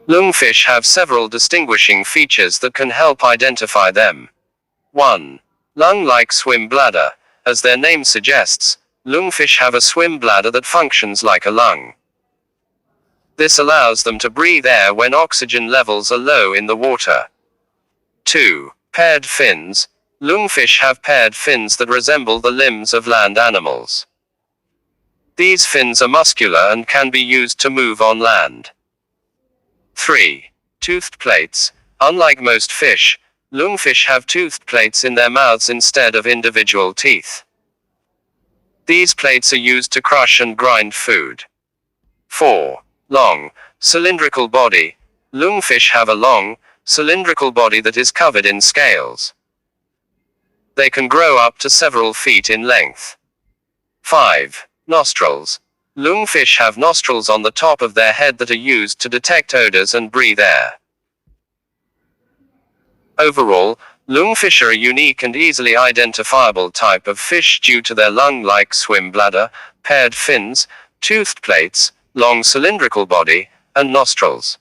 Lungfish have several distinguishing features that can help identify them. 1. Lung-like swim bladder. As their name suggests, lungfish have a swim bladder that functions like a lung. This allows them to breathe air when oxygen levels are low in the water. 2. Paired fins. Lungfish have paired fins that resemble the limbs of land animals. These fins are muscular and can be used to move on land. 3. Toothed plates. Unlike most fish, lungfish have toothed plates in their mouths instead of individual teeth. These plates are used to crush and grind food. 4. Long, cylindrical body. Lungfish have a long, cylindrical body that is covered in scales. They can grow up to several feet in length. 5. Nostrils. Lungfish have nostrils on the top of their head that are used to detect odors and breathe air. Overall, lungfish are a unique and easily identifiable type of fish due to their lung-like swim bladder, paired fins, toothed plates, long cylindrical body, and nostrils.